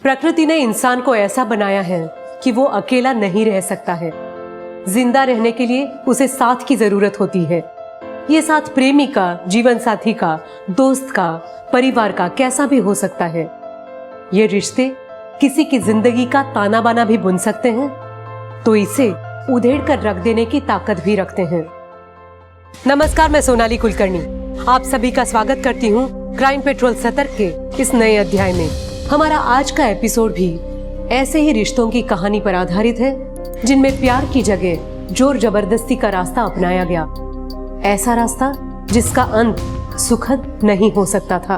प्रकृति ने इंसान को ऐसा बनाया है कि वो अकेला नहीं रह सकता है। जिंदा रहने के लिए उसे साथ की जरूरत होती है। ये साथ प्रेमी का, जीवन साथी का, दोस्त का, परिवार का कैसा भी हो सकता है। ये रिश्ते किसी की जिंदगी का ताना बाना भी बुन सकते हैं, तो इसे उधेड़ कर रख देने की ताकत भी रखते हैं। नमस्कार, मैं सोनाली कुलकर्णी आप सभी का स्वागत करती हूँ क्राइम पेट्रोल सतर्क के इस नए अध्याय में। हमारा आज का एपिसोड भी ऐसे ही रिश्तों की कहानी पर आधारित है, जिनमें प्यार की जगह जोर जबरदस्ती का रास्ता अपनाया गया। ऐसा रास्ता जिसका अंत सुखद नहीं हो सकता था।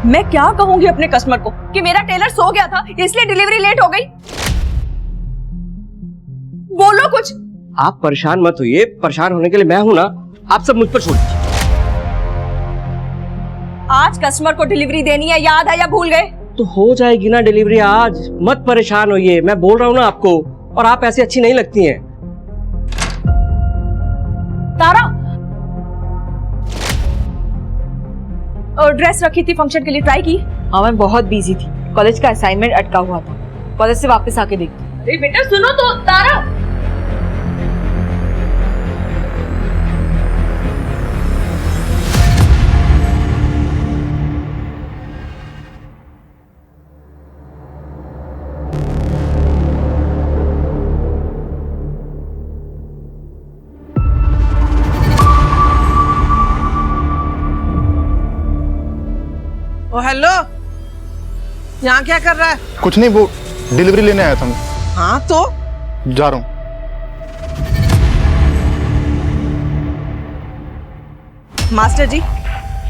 मैं क्या कहूंगी अपने कस्टमर को कि मेरा टेलर सो गया था इसलिए डिलीवरी लेट हो गई। बोलो कुछ। आप परेशान मत होइए, परेशान होने के लिए मैं हूं ना। आप सब मुझ पर छोड़ दीजिए। आज कस्टमर को डिलीवरी देनी है, याद है या भूल गए? तो हो जाएगी ना डिलीवरी आज, मत परेशान होइए। मैं बोल रहा हूँ ना आपको, और आप ऐसी अच्छी नहीं लगती हैं। तारा, और ड्रेस रखी थी फंक्शन के लिए, ट्राई की? हाँ, मैं बहुत बिजी थी, कॉलेज का असाइनमेंट अटका हुआ था, कॉलेज से वापस आके देखती। अरे बेटा सुनो तो। तारा, ओ हेलो, यहाँ क्या कर रहा है? कुछ नहीं, वो डिलीवरी लेने आया था मैं। हाँ तो जा रहा हूँ। मास्टर जी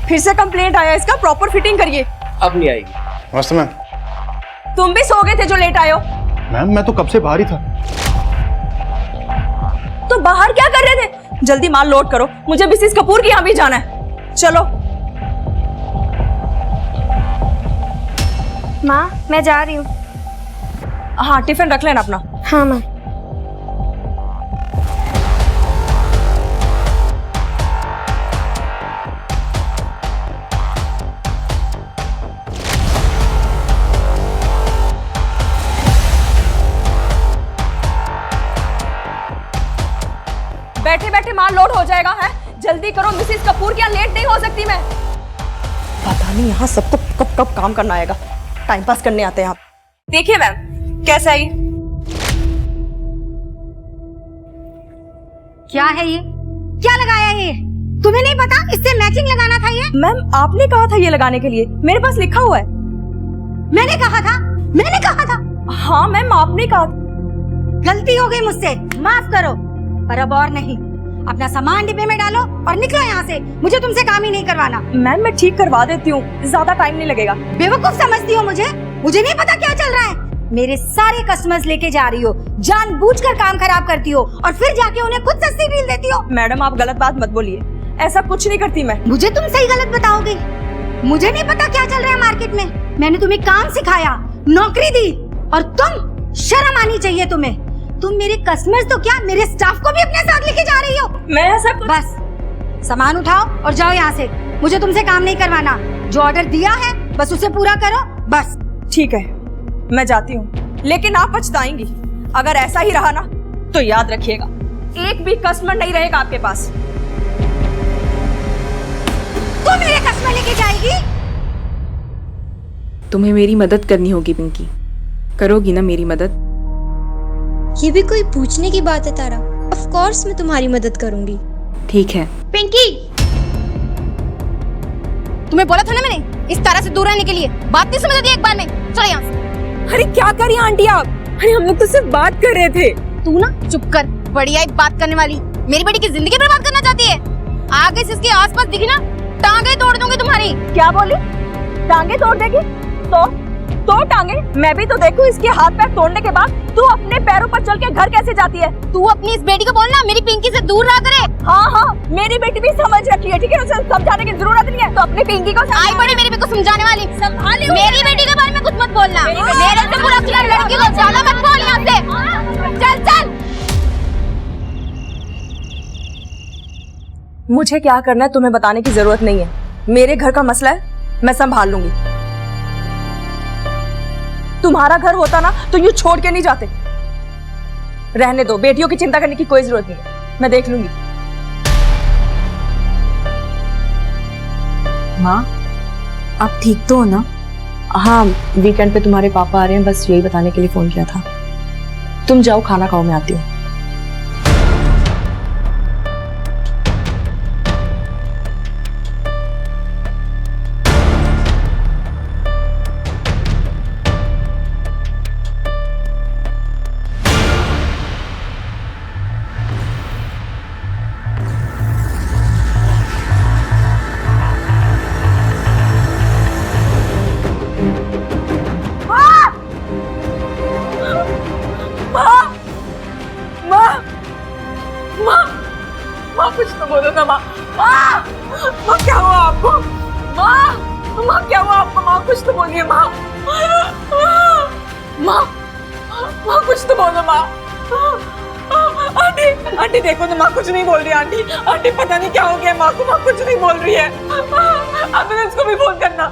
फिर से कंप्लेंट आया इसका, प्रॉपर फिटिंग करिए। अब नहीं आएगी। नमस्ते मैम। तुम भी सो गए थे जो लेट आए हो? मैम मैं तो कब से बाहर ही था। तो बाहर क्या कर रहे थे? जल्दी माल लोड करो, मुझे मिसेस कपूर के यहाँ भी जाना है। चलो। माँ मैं जा रही हूँ। हाँ, टिफिन रख लेना अपना। हाँ माँ। बैठे बैठे माल लोड हो जाएगा है, जल्दी करो, मिसेस कपूर के यहाँ लेट नहीं हो सकती मैं। पता नहीं यहाँ सबको कब कब काम करना आएगा, टाइम पास करने आते हैं आप। देखिए मैम, कैसा है ये? क्या है ये? क्या लगाया ये? तुम्हें नहीं पता इससे मैचिंग लगाना था ये? मैम आपने कहा था ये लगाने के लिए, मेरे पास लिखा हुआ है। मैंने कहा था? मैंने कहा था? हाँ मैम आपने कहा। गलती हो गई मुझसे, माफ करो, पर अब और नहीं। अपना सामान डिब्बे में डालो और निकलो यहाँ से, मुझे तुमसे काम ही नहीं करवाना। मैम मैं ठीक करवा देती हूँ, ज्यादा टाइम नहीं लगेगा। बेवकूफ समझती हो मुझे? मुझे नहीं पता क्या चल रहा है। मेरे सारे कस्टमर्स लेके जा रही हो, जानबूझकर काम खराब करती हो और फिर जाके उन्हें खुद सस्ती डील देती हो। मैडम आप गलत बात मत बोलिए, ऐसा कुछ नहीं करती मैं। मुझे तुम सही गलत बताओगे? मुझे नहीं पता क्या चल रहा है मार्केट में। मैंने तुम्हें काम सिखाया, नौकरी दी, और तुम, शर्म आनी चाहिए तुम्हें। तुम मेरे कस्टमर्स तो क्या, मेरे स्टाफ को भी अपने साथ लेके जा रही हो। मैं ऐसा बस सामान उठाओ और जाओ यहाँ से, मुझे तुमसे काम नहीं करवाना। जो ऑर्डर दिया है बस उसे पूरा करो, बस। ठीक है, मैं जाती हूँ, लेकिन आप पछताएंगी। अगर ऐसा ही रहा ना तो याद रखिएगा, एक भी कस्टमर नहीं रहेगा आपके पास। तू मेरे कस्टमर लेके जाएगी? तुम्हें मेरी मदद करनी होगी पिंकी, करोगी ना मेरी मदद? ये भी कोई पूछने की बात है तारा? ऑफ कोर्स मैं तुम्हारी मदद करूंगी। ठीक है। पिंकी, तुम्हें बोला था ना मैंने इस तरह से दूर रहने के लिए, बात नहीं समझ रही एक बार में। चलो यहाँ से। अरे क्या कर रही हैं आंटी आप? अरे हम लोग तो सिर्फ बात कर रहे थे। तू ना चुप कर, बढ़िया एक बात करने वाली, मेरी बेटी की जिंदगी बर्बाद करना चाहती है। आगे से इसके आसपास दिखी ना, टांगे तोड़ दूंगी तुम्हारी। क्या बोली? टांगे तोड़ देगी? तो टांगे मैं भी तो देखूं। इसके हाथ पैर तोड़ने के बाद तू अपने पैरों पर चल के घर कैसे जाती है? तू अपनी इस बेटी को बोलना मेरी पिंकी से दूर रहा करे। हाँ, मेरी बेटी भी समझ रखी है, ठीक है, उसे समझाने की जरूरत नहीं है। तो अपनी पिंकी को आई बड़ी मेरी बेटी को समझाने वाली, संभाली। मेरी बेटी के बारे में कुछ मत बोलना। मेरे से बुरा किया लड़की को ज्यादा मत बोल यहाँ से। चल चल। मुझे क्या करना है तुम्हें बताने की जरूरत नहीं है। मेरे घर का मसला है, मैं संभाल लूंगी। तुम्हारा घर होता ना तो यूं छोड़ के नहीं जाते। रहने दो, बेटियों की चिंता करने की कोई जरूरत नहीं है, मैं देख लूंगी। माँ, आप ठीक तो हो ना? हाँ, वीकेंड पे तुम्हारे पापा आ रहे हैं, बस यही बताने के लिए फोन किया था। तुम जाओ, खाना खाओ, मैं आती हूँ। कुछ तो बोलो ना माँ। माँ क्या हुआ आपको? माँ क्या हुआ आपको? माँ कुछ तो बोलिए माँ। माँ कुछ तो बोलो माँ। आंटी देखो ना, माँ कुछ नहीं बोल रही। आंटी पता नहीं क्या हो गया माँ को, माँ कुछ नहीं बोल रही है। एम्बुलेंस को भी फोन करना।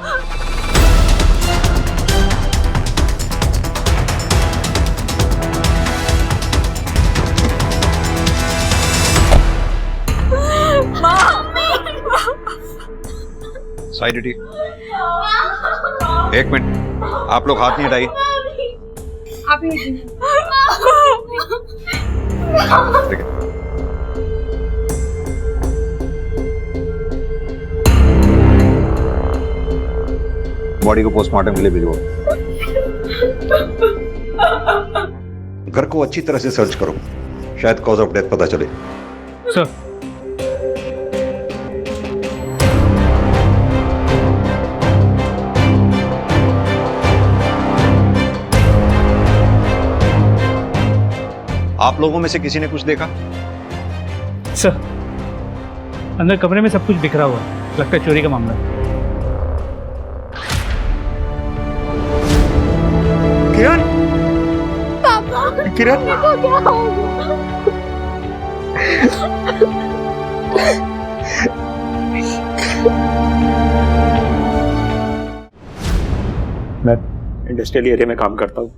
साइड हटिए। एक मिनट, आप लोग हाथ नहीं हटाइए। बॉडी को पोस्टमार्टम के लिए भिजवाओ। घर को अच्छी तरह से सर्च करो, शायद कॉज ऑफ डेथ पता चले। सर, आप लोगों में से किसी ने कुछ देखा? सर, अंदर कमरे में सब कुछ बिखरा हुआ है, लगता है चोरी का मामला है। किरण, किरण, मैं इंडस्ट्रियल एरिया में काम करता हूँ,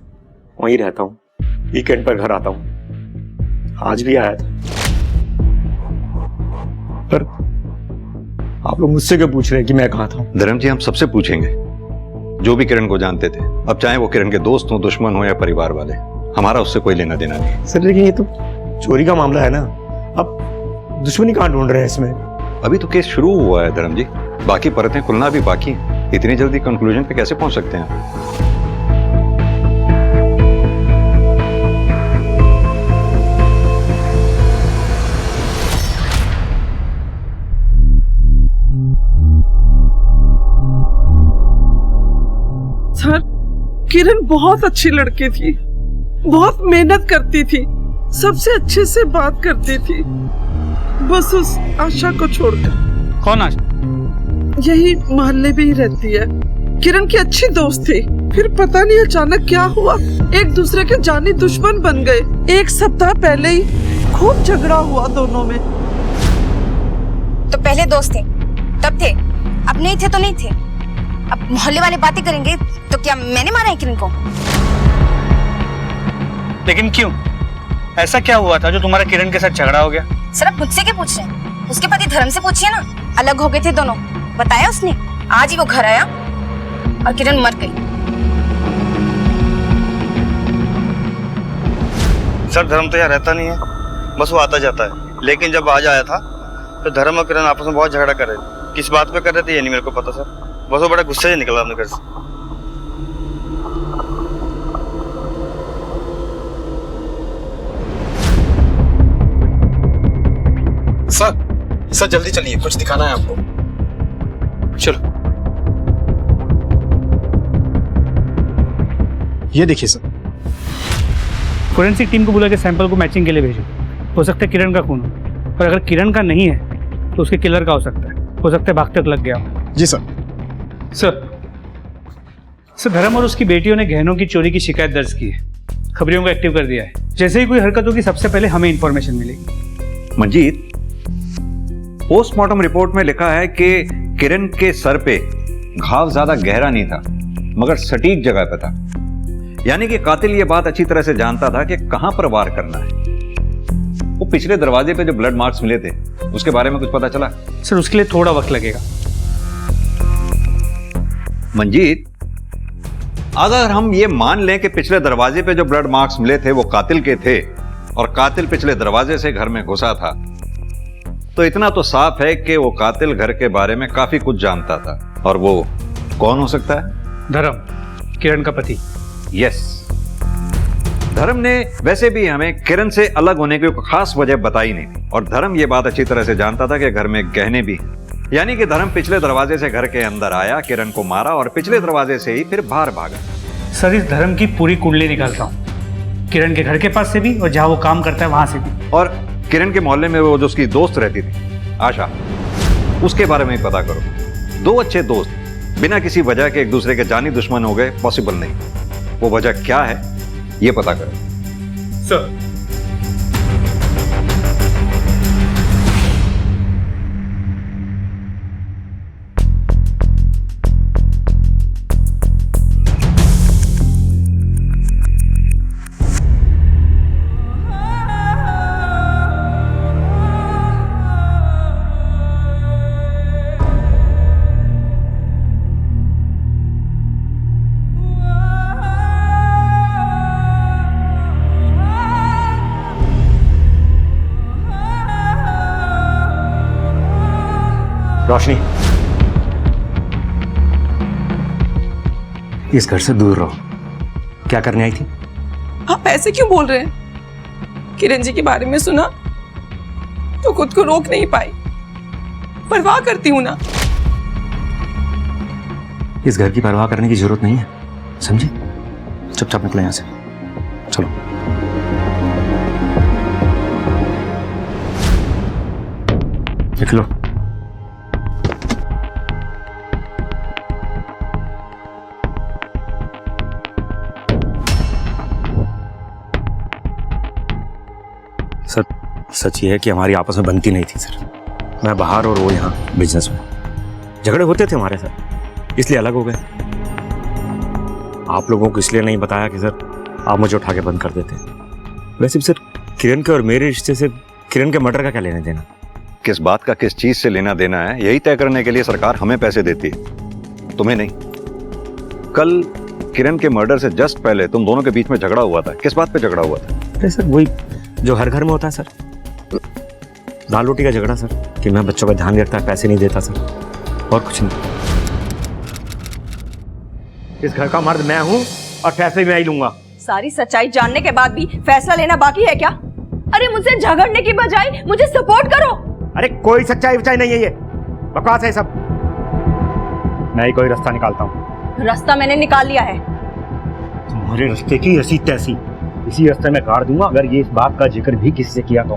वहीं रहता हूँ, वीकेंड पर घर आता हूँ। आज भी आया था, पर आप लोग मुझसे क्यों पूछ रहे हैं कि मैं कहाँ था? धर्म जी, हम सबसे पूछेंगे जो भी किरण को जानते थे, अब चाहे वो किरण के दोस्त हो, दुश्मन हो या परिवार वाले, हमारा उससे कोई लेना देना नहीं। सर लेकिन ये तो चोरी का मामला है ना, अब दुश्मनी कहाँ ढूंढ रहे हैं इसमें? अभी तो केस शुरू हुआ है धर्म जी, बाकी परतें खुलना भी बाकी है। इतनी जल्दी कंक्लूजन पे कैसे पहुंच सकते हैं? सर, किरण बहुत अच्छी लड़की थी, बहुत मेहनत करती थी, सबसे अच्छे से बात करती थी, बस उस आशा को छोड़कर। कौन आशा? यही मोहल्ले में ही रहती है, किरण की अच्छी दोस्त थी। फिर पता नहीं अचानक क्या हुआ, एक दूसरे के जानी दुश्मन बन गए। एक सप्ताह पहले ही खूब झगड़ा हुआ दोनों में। तो पहले दोस्त थे, तब थे, अब नहीं थे तो नहीं थे। अब मोहल्ले वाले बातें करेंगे तो क्या मैंने मारा है किरण को? लेकिन क्यों? ऐसा क्या हुआ था जो तुम्हारा किरण के साथ झगड़ा हो गया? सर आप मुझसे क्या पूछ रहे हैं? उसके पति धर्म से पूछिए ना। अलग हो गए थे दोनों, बताया उसने। आज ही वो घर आया और किरण मर गई। सर धर्म तो यहाँ रहता नहीं है, बस वो आता जाता है। लेकिन जब आज आया था तो धर्म और किरण आपस में बहुत झगड़ा कर रहे थे। किस बात पे कर रहे थे ये नहीं मेरे को पता सर, बस वो बड़ा गुस्से से निकला अपने घर से। सर जल्दी चलिए, कुछ दिखाना है आपको। चलो। ये देखिए सर, फोरेंसिक टीम को बुला के सैंपल को मैचिंग के लिए भेजो। हो सकता है किरण का खून हो, और अगर किरण का नहीं है तो उसके किलर का हो सकता है भागते वक्त लग गया हो। जी सर। सर, धर्म और उसकी बेटियों ने गहनों की चोरी की शिकायत दर्ज की है, खबरियों को एक्टिव कर दिया है। जैसे ही कोई हरकत होगी सबसे पहले हमें इंफॉर्मेशन मिलेगी। मंजीत, पोस्टमार्टम रिपोर्ट में लिखा है कि किरण के सर पे घाव ज्यादा गहरा नहीं था मगर सटीक जगह पे था। यानी कि कातिल ये बात अच्छी तरह से जानता था कि कहां पर वार करना है। वो पिछले दरवाजे पे जो ब्लड मार्क्स मिले थे उसके बारे में कुछ पता चला? सर उसके लिए थोड़ा वक्त लगेगा। मंजीत, अगर हम ये मान लें कि पिछले दरवाजे पे जो ब्लड मार्क्स मिले थे वो कातिल के थे और कातिल पिछले दरवाजे से घर में घुसा था, तो इतना तो साफ है कि वो कातिल घर के बारे में काफी कुछ जानता था। और वो कौन हो सकता है? धर्म, किरण का पति। यस, धर्म ने वैसे भी हमें किरण से अलग होने की कोई खास वजह बताई नहीं थी और धर्म ये बात अच्छी तरह से जानता था कि घर में गहने भी हैं। यानी कि धर्म पिछले दरवाजे से घर के अंदर आया, किरण को मारा और पिछले दरवाजे से ही फिर बाहर भागा। सर इस धर्म की पूरी कुंडली निकालता हूँ, किरण के घर के पास से भी और जहाँ वो काम करता है वहां से भी। और किरण के मोहल्ले में वो जो उसकी दोस्त रहती थी आशा, उसके बारे में भी पता करो। दो अच्छे दोस्त बिना किसी वजह के एक दूसरे के जानी दुश्मन हो गए, पॉसिबल नहीं। वो वजह क्या है ये पता करो। सर रोशनी, इस घर से दूर रहो। क्या करने आई थी? आप ऐसे क्यों बोल रहे हैं? किरण जी के बारे में सुना तो खुद को रोक नहीं पाई। परवाह करती हूँ ना। इस घर की परवाह करने की जरूरत नहीं है, समझे? चुपचाप निकले यहां से। चलो। निकलो। सर, सच ये है कि हमारी आपस में बनती नहीं थी सर। मैं बाहर और वो यहाँ बिजनेस में। झगड़े होते थे हमारे सर, इसलिए अलग हो गए। आप लोगों को इसलिए नहीं बताया कि सर आप मुझे उठा के बंद कर देते। वैसे भी सर, किरण के और मेरे रिश्ते से किरण के मर्डर का क्या लेना देना? किस बात का किस चीज से लेना देना है यही तय करने के लिए सरकार हमें पैसे देती है, तुम्हें नहीं। कल किरण के मर्डर से जस्ट पहले तुम दोनों के बीच में झगड़ा हुआ था। किस बात पे झगड़ा हुआ था? अरे सर, वही जो हर घर में होता है सर, दाल रोटी का झगड़ा सर, कि मैं बच्चों का ध्यान रखता है, पैसे नहीं देता सर, और कुछ नहीं। इस घर का मर्द मैं हूं और फैसले मैं ही लूंगा। सारी सच्चाई जानने के बाद भी फैसला लेना बाकी है क्या? अरे मुझसे झगड़ने की बजाय मुझे सपोर्ट करो। अरे कोई सच्चाई विचाई नहीं है, ये बकवास है सब। मैं ही कोई रास्ता निकालता हूँ। रास्ता मैंने निकाल लिया है। तुम्हारे रास्ते की ऐसी तैसी इसी रास्ते में काट दूंगा अगर ये इस बात का जिक्र भी किसी से किया तो।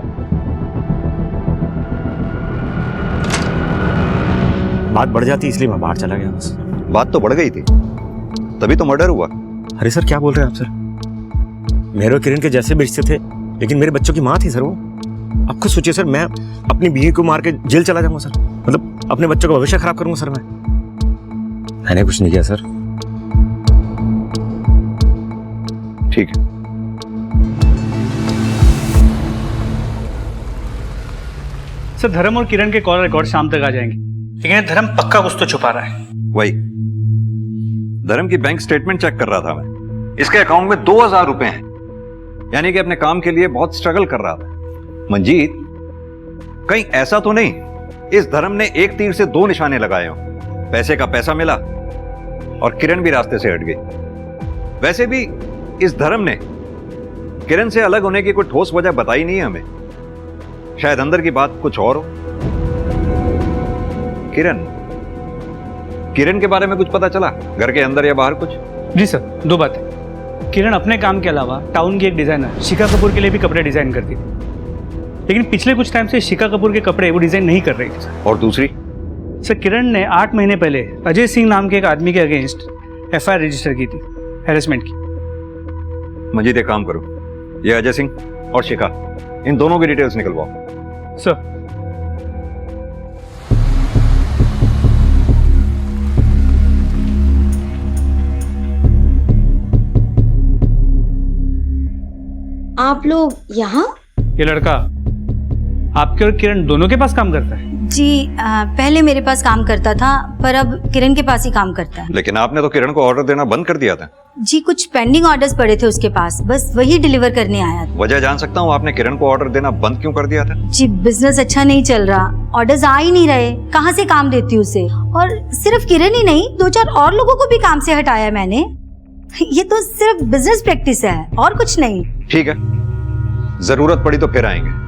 बात बढ़ जाती इसलिए मैं बाहर चला गया बस। बात तो बढ़ गई थी, तभी तो मर्डर हुआ। अरे सर, क्या बोल रहे हैं आप सर? मेरे और किरण के जैसे भी रिश्ते थे, लेकिन मेरे बच्चों की माँ थी सर वो। आप खुद सोचिए सर, मैं अपनी बीवी को मार के जेल चला जाऊंगा सर? मतलब अपने बच्चों का भविष्य खराब करूंगा सर मैंने कुछ नहीं किया सर। ठीक है, सर धर्म और किरण के कॉल रिकॉर्ड शाम तक आ जाएंगे, लेकिन धर्म पक्का कुछ तो छुपा रहा है। वही धर्म की बैंक स्टेटमेंट चेक कर रहा था मैं। इसके अकाउंट में 2000 रुपए हैं, यानी कि अपने काम के लिए बहुत स्ट्रगल कर रहा था। मंजीत, कहीं ऐसा तो नहीं इस धर्म ने एक तीर से दो निशाने लगाए हों? पैसे का पैसा मिला और किरण भी रास्ते से हट गई। वैसे भी इस धर्म ने किरण से अलग होने की कोई ठोस वजह बताई नहीं है हमें। शायद अंदर की बात कुछ और हो। किरण के बारे में कुछ पता चला? घर के अंदर या बाहर कुछ? जी सर, दो बातें। किरण अपने काम के अलावा टाउन की एक डिजाइनर शिखा कपूर के लिए भी कपड़े डिजाइन करती थी, लेकिन पिछले कुछ टाइम से शिखा कपूर के कपड़े वो डिजाइन नहीं कर रही थी सर। और दूसरी? सर, किरण ने 8 महीने पहले अजय सिंह नाम के एक आदमी के अगेंस्ट FIR रजिस्टर की थी, हैरेसमेंट की। मंजीत, एक काम करो, ये अजय सिंह और शिखा, इन दोनों की डिटेल्स निकलवाओ। सर आप लोग यहाँ? ये लड़का आपके और किरण दोनों के पास काम करता है? जी पहले मेरे पास काम करता था, पर अब किरण के पास ही काम करता है। लेकिन आपने तो किरण को ऑर्डर देना बंद कर दिया था। जी कुछ पेंडिंग ऑर्डर्स पड़े थे उसके पास, बस वही डिलीवर करने आया था। वजह जान सकता हूँ आपने किरण को ऑर्डर देना बंद क्यों कर दिया था? जी बिजनेस अच्छा नहीं चल रहा, ऑर्डर्स आ ही नहीं रहे, कहाँ से काम देती उसे। और सिर्फ किरण ही नहीं, 2-4 और लोगों को भी काम से हटाया मैंने। ये तो सिर्फ बिजनेस प्रैक्टिस है और कुछ नहीं। ठीक है, जरूरत पड़ी तो फिर आएंगे।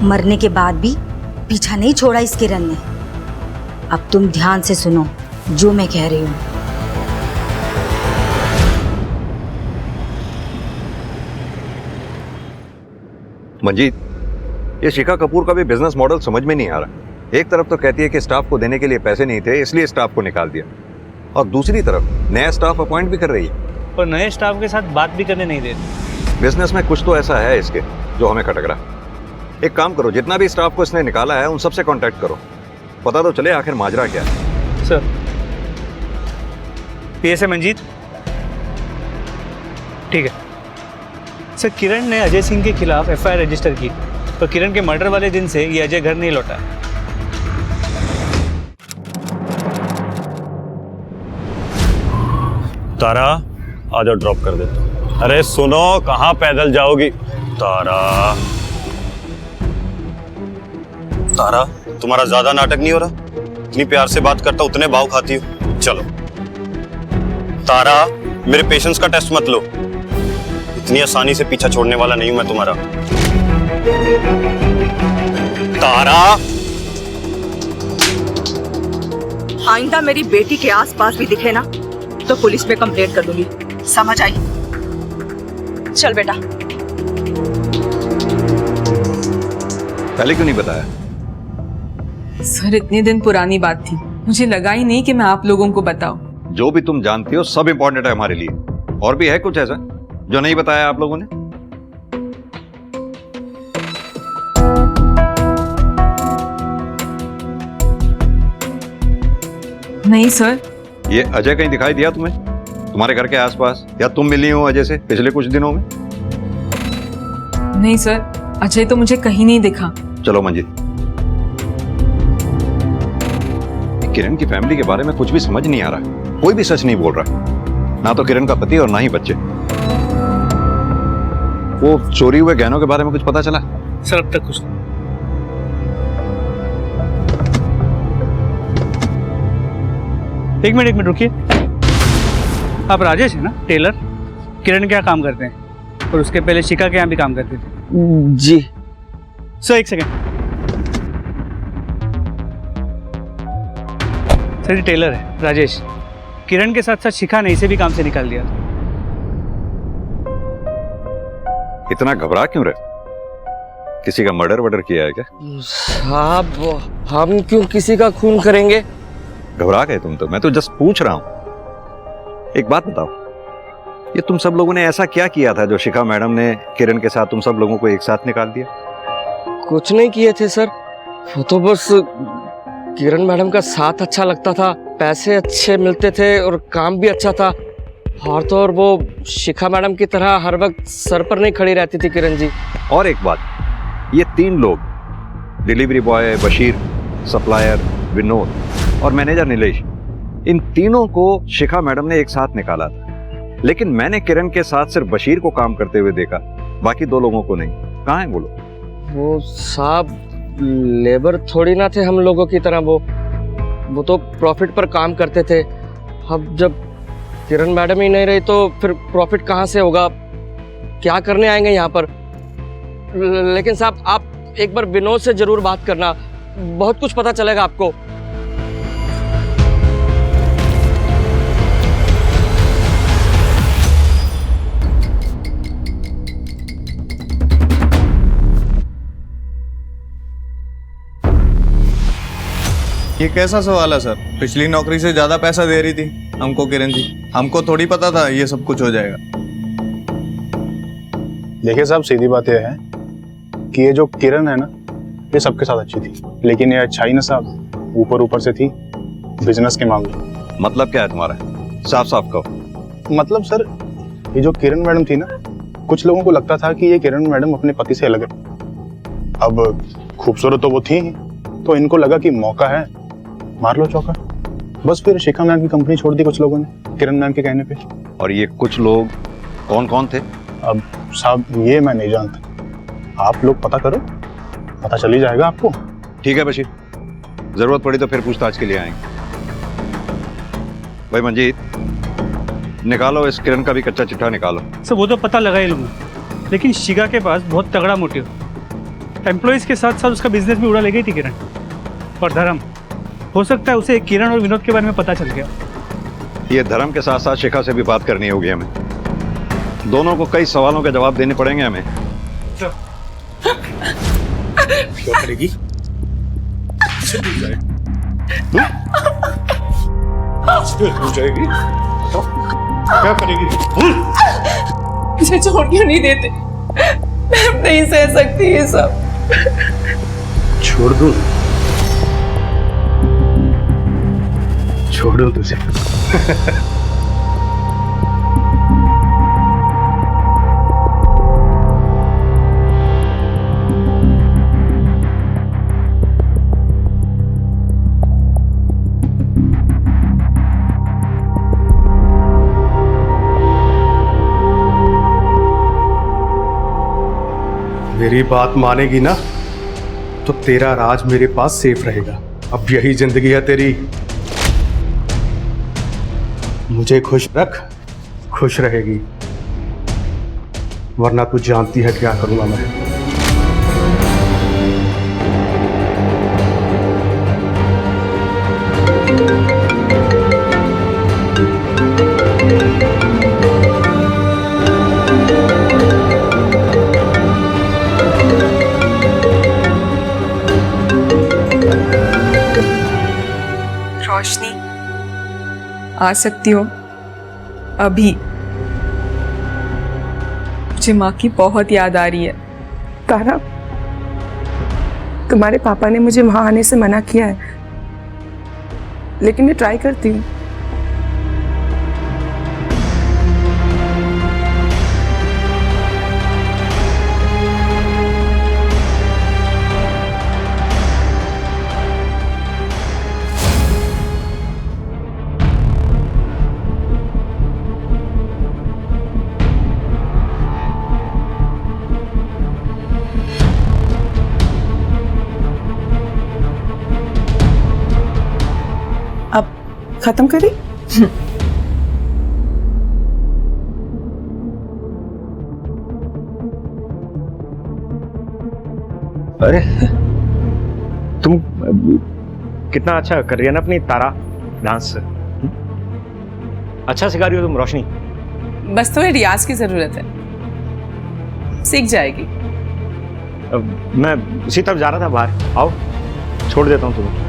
मरने के बाद भी पीछा नहीं छोड़ा इस किरण ने। अब तुम ध्यान से सुनो जो मैं कह रही हूँ। मंजीत, ये शिखा कपूर का भी बिजनेस मॉडल समझ में नहीं आ रहा। एक तरफ तो कहती है कि स्टाफ को देने के लिए पैसे नहीं थे इसलिए स्टाफ को निकाल दिया, और दूसरी तरफ नया स्टाफ अपॉइंट भी कर रही है और नए स्टाफ के साथ बात भी करने नहीं देती। बिजनेस में कुछ तो ऐसा है इसके जो हमें खटक रहा। एक काम करो, जितना भी स्टाफ को इसने निकाला है उन सबसे कांटेक्ट करो, पता तो चले आखिर माजरा क्या है। Sir, PSA Manjeet. ठीक है सर। किरण ने अजय सिंह के खिलाफ एफआईआर रजिस्टर की, तो किरण के मर्डर वाले दिन से ये अजय घर नहीं लौटा। तारा आ जाओ, ड्रॉप कर देता हूं। अरे सुनो, कहाँ पैदल जाओगी? तारा तारा, तुम्हारा ज्यादा नाटक नहीं हो रहा? इतनी प्यार से बात करता उतने भाव खाती हो। चलो तारा, मेरे पेशेंस का टेस्ट मत लो, इतनी आसानी से पीछा छोड़ने वाला नहीं हूं मैं तुम्हारा। तारा, आइंदा मेरी बेटी के आसपास भी दिखे ना तो पुलिस में कंप्लेंट कर दूंगी, समझ आई? चल बेटा। पहले क्यों नहीं बताया? सर, इतने दिन पुरानी बात थी, मुझे लगा ही नहीं कि मैं आप लोगों को बताऊं। जो भी तुम जानती हो सब इंपॉर्टेंट है हमारे लिए। और भी है कुछ ऐसा जो नहीं बताया आप लोगों ने? नहीं सर। ये अजय कहीं दिखाई दिया तुम्हें तुम्हारे घर के आसपास, या तुम मिली हो अजय से पिछले कुछ दिनों में? नहीं सर, अजय तो मुझे कहीं नहीं दिखा। चलो मंजीत, किरण की फैमिली के बारे में कुछ भी समझ नहीं आ रहा, कोई भी सच नहीं बोल रहा, ना तो किरण का पति और ना ही बच्चे। वो चोरी हुए गहनों के बारे में कुछ पता चला? सर अब तक कुछ नहीं। एक मिनट रुकिए। आप राजेश है ना, टेलर? किरण के यहाँ काम करते हैं और उसके पहले शिखा के यहाँ भी काम करते थे। जी सर, एक सेकेंड। सर, टेलर है राजेश। किरण के साथ साथ शिखा ने इसे भी काम से निकाल दिया। इतना घबरा क्यों रहे? किसी का मर्डर किया है क्या? साहब, हम क्यों किसी का खून करेंगे? घबरा गए तुम तो, मैं तो जस्ट पूछ रहा हूं। एक बात बताओ, ये तुम सब लोगों ने ऐसा क्या किया था जो शिखा मैडम ने किरण के साथ तुम सब लोगों को एक साथ निकाल दिया? कुछ नहीं किए थे सर, वो तो बस किरण मैडम का साथ अच्छा लगता था, पैसे अच्छे मिलते थे और काम भी अच्छा था। और तो और वो शिखा मैडम की तरह हर वक्त सर पर नहीं खड़ी रहती थी किरण जी। और एक बात, ये 3 लोग, delivery boy Bashir, supplier Vinod और मैनेजर नीलेश, इन तीनों को शिखा मैडम ने एक साथ निकाला था। लेकिन मैंने किरण के साथ सिर्फ बशीर को काम करते हुए देखा, बाकी 2 लोगों को नहीं। कहाँ है वो लोग? वो साहब लेबर थोड़ी ना थे हम लोगों की तरह, वो तो प्रॉफिट पर काम करते थे। अब जब किरण मैडम ही नहीं रही तो फिर प्रॉफिट कहाँ से होगा? क्या करने आएंगे यहाँ पर? लेकिन साहब आप एक बार विनोद से जरूर बात करना, बहुत कुछ पता चलेगा आपको। ये कैसा सवाल है सर? पिछली नौकरी से ज्यादा पैसा दे रही थी हमको किरण जी, हमको थोड़ी पता था ये सब कुछ हो जाएगा। देखिए साहब, सीधी बात यह है कि ये जो किरण है ना, ये सबके साथ अच्छी थी, लेकिन ये अच्छाई ना साहब ऊपर ऊपर से थी बिजनेस के मामले। मतलब क्या है तुम्हारा? साफ साफ कहो। मतलब सर, ये जो किरण मैडम थी ना, कुछ लोगों को लगता था कि ये किरण मैडम अपने पति से अलग है। अब खूबसूरत तो वो थी ही, तो इनको लगा कि मौका है, मार लो चौका। बस फिर शिखा मैम की कंपनी छोड़ दी कुछ लोगों ने किरण मैम के कहने पे। और ये कुछ लोग कौन कौन थे? अब साहब ये मैं नहीं जानता, आप लोग पता करो, पता चल ही जाएगा आपको। ठीक है बशीर, जरूरत पड़ी तो फिर पूछताछ के लिए आएंगे। भाई मंजीत, निकालो इस किरण का भी कच्चा चिट्ठा निकालो। सर वो तो पता लगा ही लूँगा, लेकिन शिखा के पास बहुत तगड़ा मोटिव, एम्प्लॉयज़ के साथ साथ उसका बिजनेस भी उड़ा ले गई थी किरण। और धर्म, हो सकता है उसे किरण और विनोद के बारे में पता चल गया। ये धर्म के साथ साथ शिखा से भी बात करनी होगी हमें। दोनों को कई सवालों के जवाब देने पड़ेंगे हमें। क्या करेगी? क्या करेगी? मुझे छोड़ के नहीं देते, मैं नहीं सह सकती ये सब। छोड़ दूं? छोड़ दूं तुझे? मेरी बात मानेगी ना तो तेरा राज मेरे पास सेफ रहेगा। अब यही जिंदगी है तेरी। मुझे खुश रख, खुश रहेगी, वरना तू जानती है क्या करूंगा मैं। रोशनी, आ सकती हो अभी? मुझे माँ की बहुत याद आ रही है। तारा, तुम्हारे पापा ने मुझे वहां आने से मना किया है, लेकिन मैं ट्राई करती हूँ। अब खत्म करें? अरे तुम कितना अच्छा कर रही है ना अपनी तारा डांस। अच्छा सिखा रही हो तुम रोशनी। बस थोड़े रियाज की जरूरत है, सीख जाएगी। मैं उसी तरफ जा रहा था बाहर, आओ छोड़ देता हूँ तुम्हें।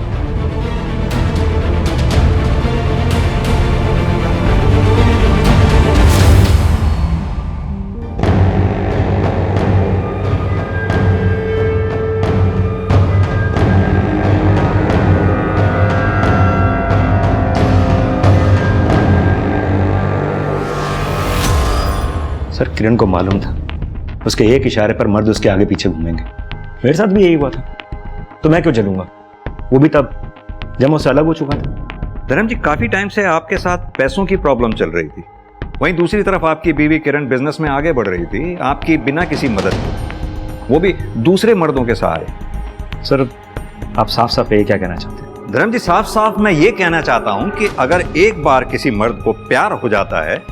सर किरण को मालूम था उसके एक इशारे पर मर्द उसके आगे पीछे घूमेंगे। मेरे साथ भी यही हुआ था, तो मैं क्यों चलूंगा? वो भी तब जब मैं उससे अलग हो चुका था। धर्म जी, काफी टाइम से आपके साथ पैसों की प्रॉब्लम चल रही थी, वहीं दूसरी तरफ आपकी बीवी किरण बिजनेस में आगे बढ़ रही थी, आपकी बिना किसी मदद के, वो भी दूसरे मर्दों के सहारे। सर आप साफ साफ ये क्या कहना चाहते हैं? धर्म जी, साफ साफ मैं ये कहना चाहता हूं कि अगर एक बार किसी मर्द को प्यार हो जाता है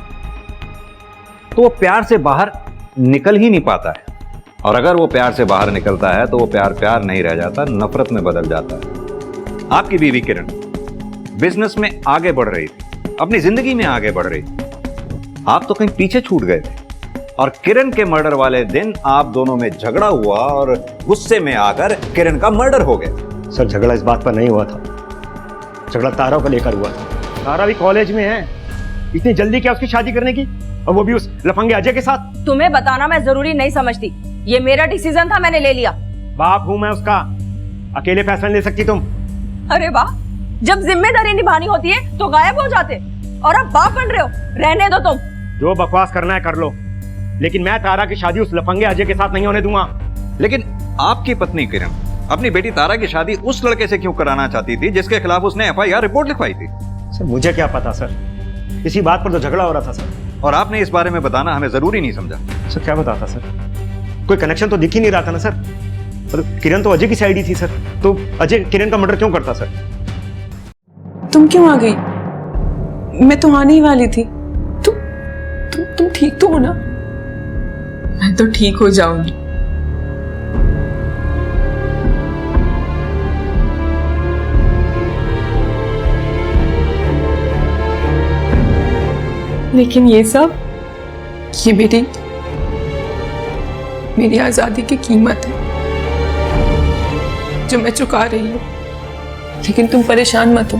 तो वो प्यार से बाहर निकल ही नहीं पाता है, और अगर वो प्यार से बाहर निकलता है तो वो प्यार प्यार नहीं रह जाता, नफरत में बदल जाता है। आपकी बीवी किरण बिजनेस में आगे बढ़ रही थी, अपनी जिंदगी में आगे बढ़ रही थी, आप तो कहीं पीछे छूट गए थे, और किरण के मर्डर वाले दिन आप दोनों में झगड़ा हुआ और गुस्से में आकर किरण का मर्डर हो गया। सर झगड़ा इस बात पर नहीं हुआ था, झगड़ा तारा को लेकर हुआ था। तारा भी कॉलेज में है, इतनी जल्दी क्या उसकी शादी करने की, और वो भी उस लफंगे अजय के साथ? तुम्हें बताना मैं जरूरी नहीं समझती, ये मेरा डिसीजन था, मैंने ले लिया। बाप हूं मैं उसका, अकेले फैसला ले सकती तुम? अरे वाह, जब जिम्मेदारी निभानी होती है तो गायब हो जाते, और अब बाप बन रहे हो। रहने दो तुम, जो बकवास करना है कर लो, लेकिन मैं तारा की शादी उस लफंगे अजय के साथ नहीं होने दूंगा। लेकिन आपकी पत्नी किरण अपनी बेटी तारा की शादी उस लड़के से क्यों कराना चाहती थी जिसके खिलाफ उसने एफआईआर रिपोर्ट लिखवाई थी? सर मुझे क्या पता सर, इसी बात पर तो झगड़ा हो रहा था सर। और आपने इस बारे में बताना हमें जरूरी नहीं समझा? सर क्या बताता सर, कोई कनेक्शन तो दिख ही नहीं रहा था ना सर। किरण तो अजय की साइड ही थी सर, तो अजय किरण का मर्डर क्यों करता सर? तुम क्यों आ गई? मैं तो आने ही वाली थी। तुम ठीक तो हो ना? मैं तो ठीक हो जाऊंगी। लेकिन ये सब, ये मेरी आजादी की कीमत है जो मैं चुका रही हूँ। लेकिन तुम परेशान मत हो,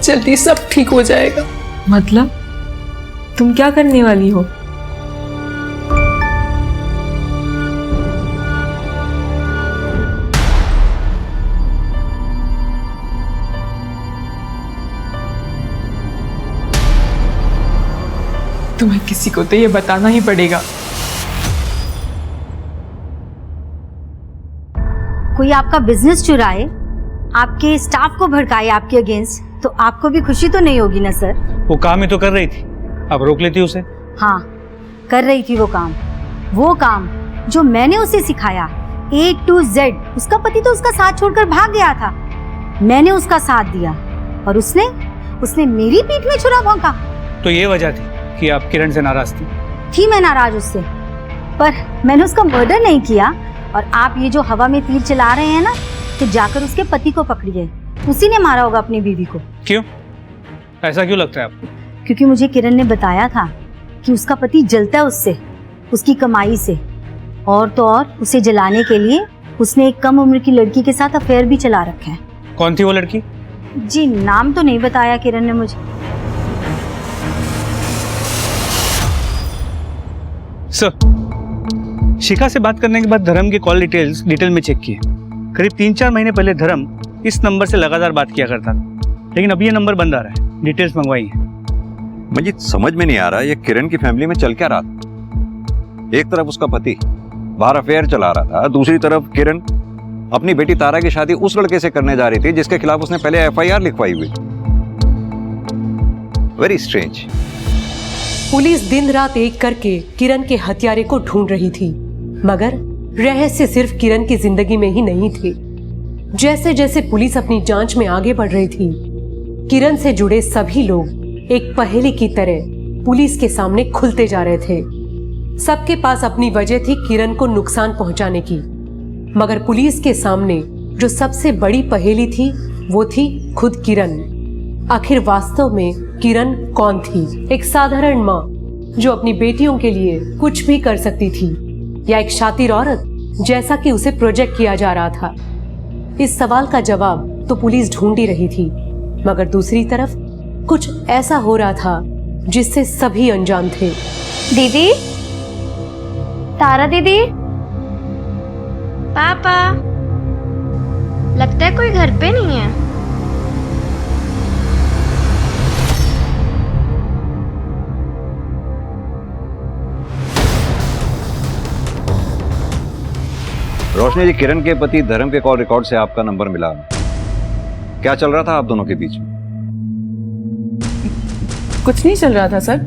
जल्दी सब ठीक हो जाएगा। मतलब तुम क्या करने वाली हो? तुम्हें किसी को तो ये बताना ही पड़ेगा। कोई आपका बिजनेस चुराए, आपके स्टाफ को भड़काए आपके अगेंस्ट, तो आपको भी खुशी तो नहीं होगी ना सर? वो काम ही तो कर रही थी, अब रोक लेती उसे। हाँ, कर रही थी वो काम जो मैंने उसे सिखाया A to Z। उसका पति तो उसका साथ छोड़कर भाग गया था, मैंने उसका साथ दिया और उसने मेरी पीठ में छुरा भोंका। तो ये वजह थी कि आप किरण से नाराज थी? मैं नाराज उससे, पर मैंने उसका मर्डर नहीं किया। और आप ये जो हवा में तीर चला रहे हैं ना, तो जाकर उसके पति को पकड़िए, उसी ने मारा होगा अपनी बीवी को। क्यों? ऐसा क्यों लगता है आपको? क्योंकि मुझे किरण ने बताया था कि उसका पति जलता है उससे, उसकी कमाई से, और तो और उसे जलाने के लिए उसने एक कम उम्र की लड़की के साथ अफेयर भी चला रखा है। कौन थी वो लड़की? जी नाम तो नहीं बताया किरण ने मुझे। सर, शिखा से बात करने के बाद धर्म की कॉल डिटेल में चेक किए। करीब 3-4 महीने पहले धर्म इस नंबर से लगातार बात किया करता था, लेकिन अब ये नंबर बंद आ रहा है। डिटेल्स मंगवाई है। मुझे समझ में नहीं आ रहा ये किरण की फैमिली में चल क्या रहा था। एक तरफ उसका पति बाहर अफेयर चला रहा था, दूसरी तरफ किरण अपनी बेटी तारा की शादी उस लड़के से करने जा रही थी जिसके खिलाफ उसने पहले एफआईआर लिखवाई हुई। Very strange. पुलिस दिन रात एक करके किरण के हत्यारे को ढूंढ रही थी, मगर रहस्य सिर्फ किरण की जिंदगी में ही नहीं थे। जैसे जैसे पुलिस अपनी जांच में आगे बढ़ रही थी, किरण से जुड़े सभी लोग एक पहेली की तरह पुलिस के सामने खुलते जा रहे थे। सबके पास अपनी वजह थी किरण को नुकसान पहुंचाने की, मगर पुलिस के सामने जो सबसे बड़ी पहेली थी वो थी खुद किरण। आखिर वास्तव में किरण कौन थी? एक साधारण माँ जो अपनी बेटियों के लिए कुछ भी कर सकती थी, या एक शातिर औरत जैसा कि उसे प्रोजेक्ट किया जा रहा था? इस सवाल का जवाब तो पुलिस ढूंढ ही रही थी, मगर दूसरी तरफ कुछ ऐसा हो रहा था जिससे सभी अनजान थे। दीदी, तारा दीदी, पापा, लगता है कोई घर पे नहीं है। रोशनी जी, किरण के पति धर्म के कॉल रिकॉर्ड से आपका नंबर मिला। क्या चल रहा था आप दोनों के बीच में? कुछ नहीं चल रहा था सर,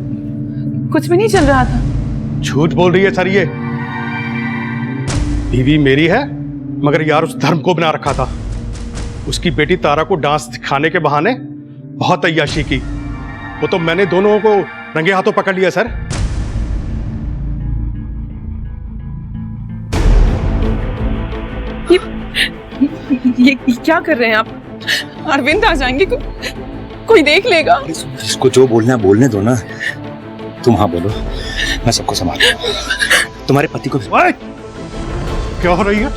कुछ भी नहीं चल रहा था। झूठ बोल रही है सर, ये बीवी मेरी है, मगर यार उस धर्म को बना रखा था। उसकी बेटी तारा को डांस दिखाने के बहाने बहुत अय्याशी की। वो तो मैंने दोनों को रंगे हाथों पकड़ लिया सर। ये क्या कर रहे हैं आप? अरविंद आ जाएंगे, कोई देख लेगा। इसको जो बोलना है बोलने दो ना। तुम हाँ बोलो, मैं सबको संभाल लूंगा। तुम्हारे पति को क्या हो रही है?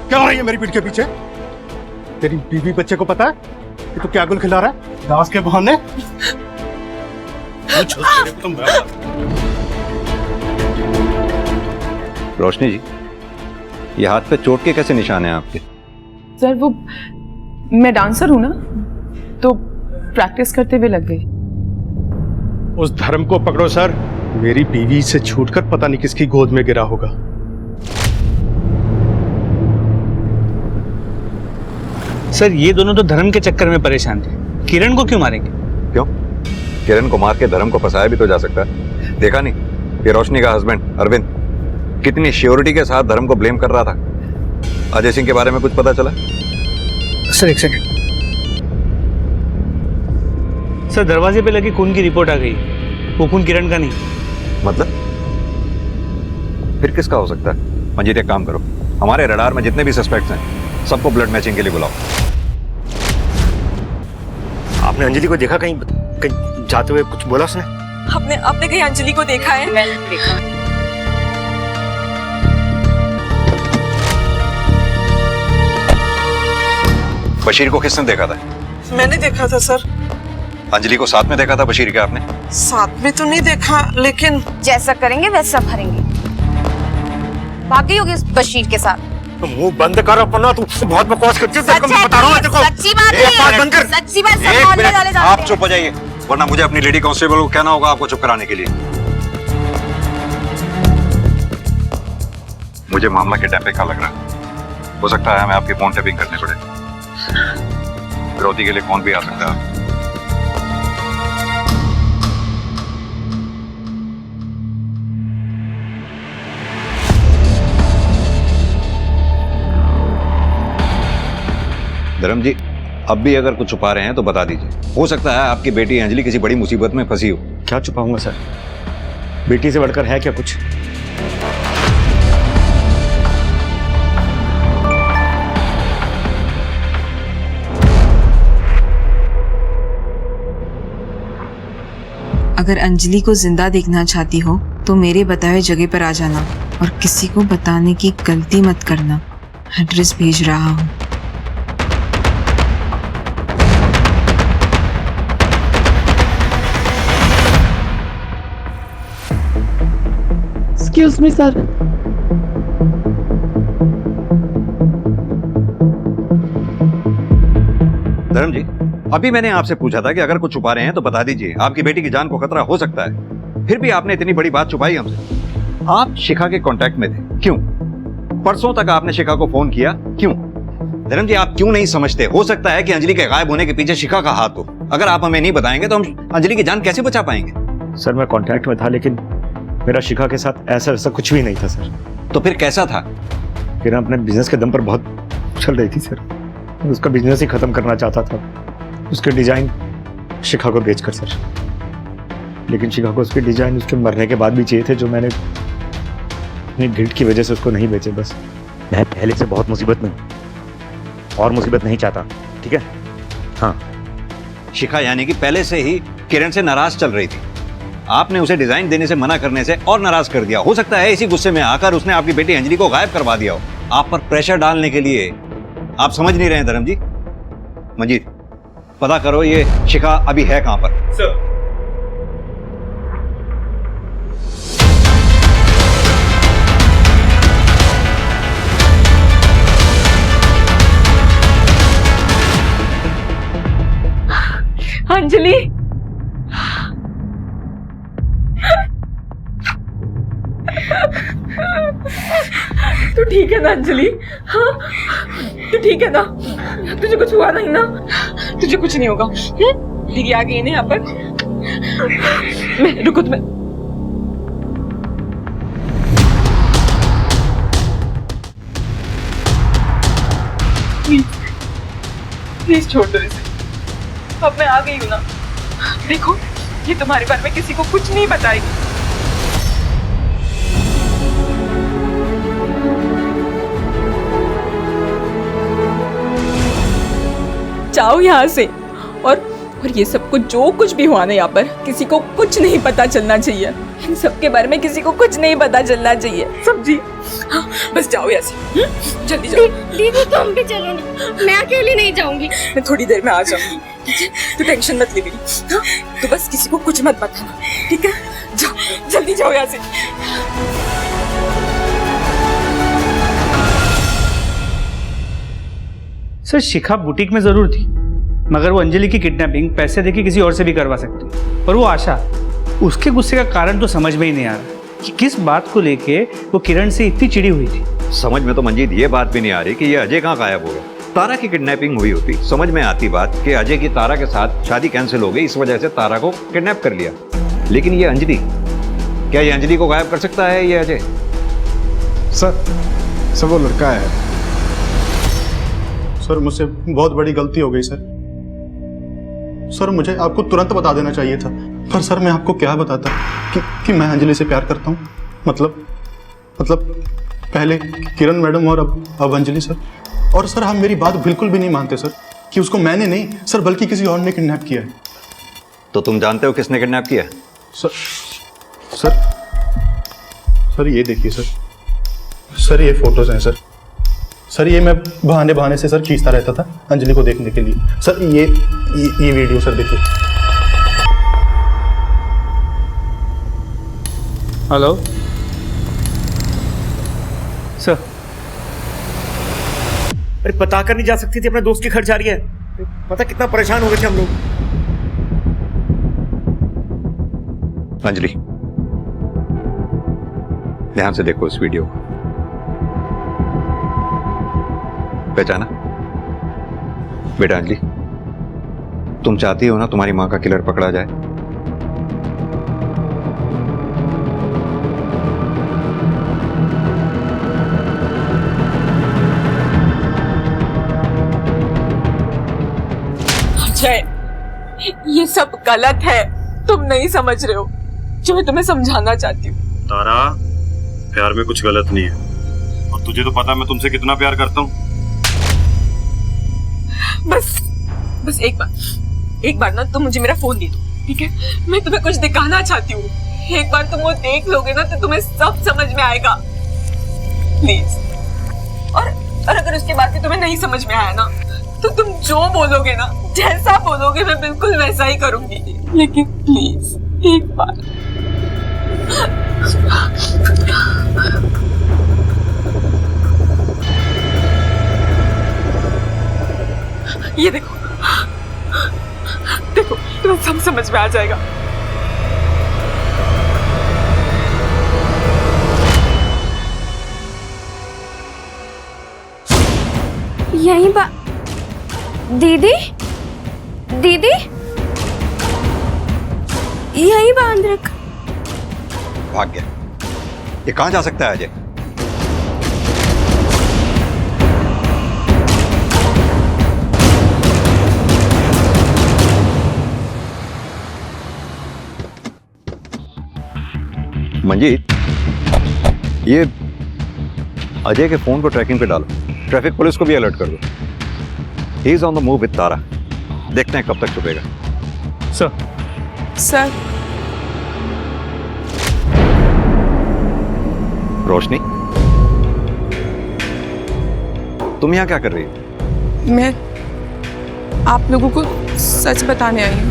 क्या हो रही है मेरी पीठ के पीछे? तेरी बीवी बच्चे को पता है कि तू क्या गुल खिला रहा है दास के बहाने? रोशनी जी, ये हाथ पे चोट के कैसे निशान हैं आपके? सर वो मैं डांसर हूं ना, तो प्रैक्टिस करते हुए लग गई। उस धर्म को पकड़ो सर। मेरी बीवी से छूटकर पता नहीं किसकी गोद में गिरा होगा। सर ये दोनों तो धर्म के चक्कर में परेशान थे, किरण को क्यों मारेंगे? क्यों? किरण को मार के धर्म को फंसाया भी तो जा सकता है। देखा नहीं कि रोशनी का हस्बैंड अरविंद कितनी श्योरिटी के साथ धर्म को ब्लेम कर रहा था। अजय सिंह के बारे में कुछ पता चला? सर एक सेकंड। सर दरवाजे पे लगी खून की रिपोर्ट आ गई, वो खून किरण का नहीं। मतलब फिर किसका हो सकता है? मंजीत एक काम करो, हमारे रडार में जितने भी सस्पेक्ट्स हैं सबको ब्लड मैचिंग के लिए बुलाओ। आपने अंजलि को देखा कहीं कहीं जाते हुए? कुछ बोला उसने? आपने कहीं अंजलि को देखा है? मैंने देखा। बशीर को किसने देखा था? मैंने देखा था सर। अंजलि को साथ में देखा था बशीर के आपने? साथ में तो नहीं देखा, लेकिन जैसा करेंगे वैसा भरेंगे। भागी होगी उस बशीर के साथ। तो मुंह बंद कर अपना, तू बहुत बकवास करती है। तेरे को मैं बता रहा हूं, देखो सच्ची बात है, बंद कर। सच्ची बात सब एक मोहल्ले मिनट, वाले जानते आप हैं। चुप हो जाइए, वरना मुझे अपनी लेडी कांस्टेबल को कहना होगा आपको चुप कराने के लिए। मुझे मामला के टाइम पे क्या लग रहा है? हो सकता है हमें आपकी फोन टैपिंग करनी पड़े। फिरौती के लिए कौन भी आ सकता है। धर्म जी, अब भी अगर कुछ छुपा रहे हैं तो बता दीजिए। हो सकता है आपकी बेटी अंजलि किसी बड़ी मुसीबत में फंसी हो। क्या छुपाऊंगा सर, बेटी से बढ़कर है क्या कुछ? अगर अंजलि को जिंदा देखना चाहती हो तो मेरे बताए जगह पर आ जाना और किसी को बताने की गलती मत करना। एड्रेस भेज रहा हूँ। Excuse me sir. धर्म जी, अभी मैंने आपसे पूछा था कि अगर कुछ छुपा रहे हैं तो बता दीजिए, आपकी बेटी की जान को खतरा हो सकता है। फिर भी आपने इतनी बड़ी बात छुपाई हमसे। आप शिखा के कांटेक्ट में थे, क्यों? परसों तक आपने शिखा को फोन किया, क्यों? धर्म जी, आप क्यों नहीं समझते? हो सकता है कि अंजलि के गायब होने के पीछे शिखा का हाथ हो। अगर आप हमें नहीं बताएंगे तो हम अंजलि की जान कैसे बचा पाएंगे? सर मैं कांटेक्ट में था, लेकिन मेरा शिखा के साथ ऐसा कुछ भी नहीं था सर। तो फिर कैसा था? किरण अपने बिजनेस के दम पर बहुत चल रही थी सर। मैं उसका बिजनेस ही खत्म करना चाहता था, उसके डिजाइन शिखा को बेचकर सर। लेकिन शिखा को उसके डिजाइन उसके मरने के बाद भी चाहिए थे, जो मैंने अपनी गिल्ट की वजह से उसको नहीं बेचे। बस मैं पहले से बहुत मुसीबत में, और मुसीबत नहीं चाहता, ठीक है? हाँ। शिखा यानी कि पहले से ही किरण से नाराज चल रही थी। आपने उसे डिजाइन देने से मना करने से और नाराज कर दिया। हो सकता है इसी गुस्से में आकर उसने आपकी बेटी अंजलि को गायब करवा दिया हो, आप पर प्रेशर डालने के लिए। आप समझ नहीं रहे हैं धर्म जी। मंजीत, पता करो ये शिखा अभी है कहां पर। सर अंजलि, तू ठीक है ना अंजलि? हाँ तू ठीक है ना? तुझे कुछ हुआ नहीं ना? तुझे कुछ नहीं होगा। दीदी आ गई ना यहाँ पर। मैं रुको, तुम्हें प्लीज छोड़ दो इसे। अब मैं आ गई हूँ ना। देखो ये तुम्हारे बारे में किसी को कुछ नहीं बताएगी। जाओ यहाँ से। और ये सब कुछ जो कुछ भी हुआ ना यहाँ पर, किसी को कुछ नहीं पता चलना चाहिए। इन सब के बारे में किसी को कुछ नहीं पता चलना चाहिए, समझी? हाँ, बस जाओ यहाँ से, जल्दी जाओ। दीदी तुम भी चलो ना, मैं अकेली नहीं जाऊंगी। मैं थोड़ी देर में आ जाऊंगी, ठीक है? तू टेंशन मत ले मेरी। हाँ, तो बस किसी को कुछ मत बताना, ठीक है? जाओ, जल्दी जाओ यहाँ से। सर शिखा बुटीक में जरूर थी, मगर वो अंजलि की किडनैपिंग पैसे देके किसी और से भी करवा सकती, पर वो आशा उसके गुस्से का कारण तो समझ में ही नहीं आ रहा कि किस बात को लेके वो किरण से इतनी चिड़ी हुई थी। समझ में तो मंजीत ये बात भी नहीं आ रही कि ये अजय कहाँ गायब हो गया। तारा की किडनैपिंग हुई होती, समझ में आती बात कि अजय की तारा के साथ शादी कैंसिल हो गई, इस वजह से तारा को किडनैप कर लिया। लेकिन ये अंजलि, क्या ये अंजलि को गायब कर सकता है ये अजय? सर वो लड़का है। सर मुझसे बहुत बड़ी गलती हो गई सर मुझे आपको तुरंत बता देना चाहिए था। पर सर मैं आपको क्या बताता कि मैं अंजलि से प्यार करता हूँ। मतलब पहले किरण मैडम और अब अंजलि सर। और सर आप मेरी बात बिल्कुल भी नहीं मानते सर कि उसको मैंने नहीं सर बल्कि किसी और ने किडनैप किया है। तो तुम जानते हो किसने किडनैप किया? सर ये देखिए सर ये फोटोज हैं सर ये मैं बहाने से सर खींचता रहता था अंजलि को देखने के लिए। सर ये वीडियो सर देखिए। Hello sir. अरे पता कर नहीं जा सकती थी अपने दोस्त के घर जा रही है? पता कितना परेशान हो गए थे हम लोग। अंजलि ध्यान से देखो इस वीडियो को। पहचाना बेटा अंजलि? तुम चाहती हो ना तुम्हारी मां का किलर पकड़ा जाए? अजय, ये सब गलत है, तुम नहीं समझ रहे हो जो मैं तुम्हें समझाना चाहती हूँ। तारा, प्यार में कुछ गलत नहीं है और तुझे तो पता है मैं तुमसे कितना प्यार करता हूँ। बस एक बार ना तुम मुझे मेरा फोन दे दो, ठीक है? मैं तुम्हें कुछ दिखाना चाहती हूँ। एक बार तुम वो देख लोगे ना तो तुम्हें सब समझ में आएगा, प्लीज। और अगर उसके बाद भी तुम्हें नहीं समझ में आया ना तो तुम जो बोलोगे ना, जैसा बोलोगे मैं बिल्कुल वैसा ही करूंगी। लेकिन प्लीज एक बार। ये देखो तुम्हें सब समझ में आ जाएगा। यहीं दीदी यहीं बांध रख। भाग गया। ये कहां जा सकता है अजय? मंजीत, ये अजय के फोन को ट्रैकिंग पे डालो, ट्रैफिक पुलिस को भी अलर्ट कर दो। He is on the move with Tara. देखते हैं कब तक छुपेगा। सर रोशनी, तुम यहां क्या कर रही हो? मैं आप लोगों को सच बताने आई हूँ।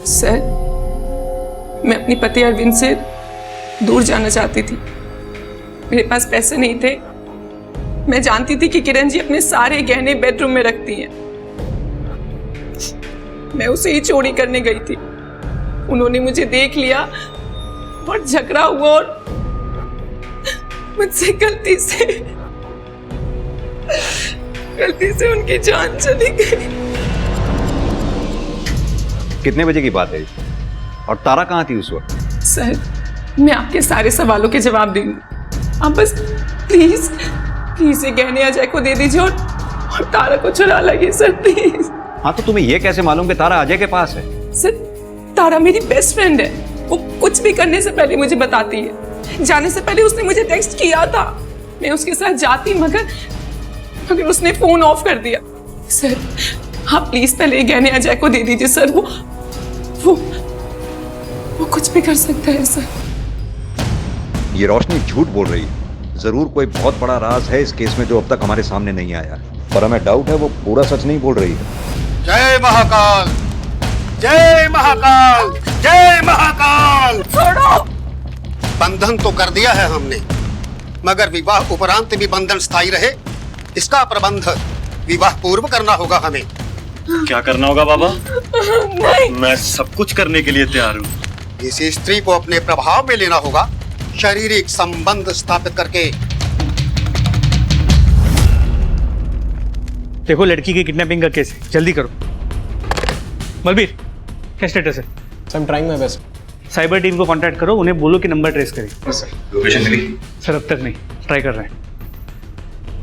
सर, मैं अपने पति अरविंद से दूर जाना चाहती थी। मेरे पास पैसे नहीं थे। मैं जानती थी कि किरण जी अपने सारे गहने बेडरूम में रखती हैं। मैं उसे ही चोरी करने गई थी। उन्होंने मुझे देख लिया, बहुत झगड़ा हुआ और मुझसे गलती से उनकी जान चली गई। कितने बजे की बात है और तारा कहाँ थी उस वक्त? सर, मैं आपके सारे सवालों के जवाब दूंगी। आप बस प्लीज ये गहने अजय को दे दीजिए और तारा को चुरा लाइए सर, प्लीज। हाँ, तो तुम्हें ये कैसे मालूम कि तारा अजय के पास है? सर, तारा मेरी बेस्ट फ्रेंड है। वो कुछ भी करने से पहले मुझे बताती है। जाने से पहले उसने मुझे टेक्स्ट किया था। मैं उसके साथ जाती मगर उसने फोन ऑफ कर दिया। सर, आप प्लीज पहले गहने अजय को दे दीजिए सर। वो कुछ भी कर सकता है सर। ये रोशनी झूठ बोल रही है। जरूर कोई बहुत बड़ा राज है इस केस में जो अब तक हमारे सामने नहीं आया है, पर हमें डाउट है वो पूरा सच नहीं बोल रही है। जय महाकाल, जय महाकाल, जय महाकाल। छोड़ो। बंधन तो कर दिया है हमने, मगर विवाह उपरांत भी बंधन स्थायी रहे इसका प्रबंध विवाह पूर्व करना होगा हमें। क्या करना होगा बाबा? नहीं। मैं सब कुछ करने के लिए तैयार हूँ। इस स्त्री को अपने प्रभाव में लेना होगा, शारीरिक संबंध स्थापित करके। देखो लड़की की किडनैपिंग का केस है, जल्दी करो। बलबीर, क्या स्टेटस है? Sir, trying my best. Cyber team को कांटेक्ट करो, उन्हें बोलो कि नंबर ट्रेस करें। सर, लोकेशन मिली? सर अब तक नहीं, ट्राई कर रहे हैं।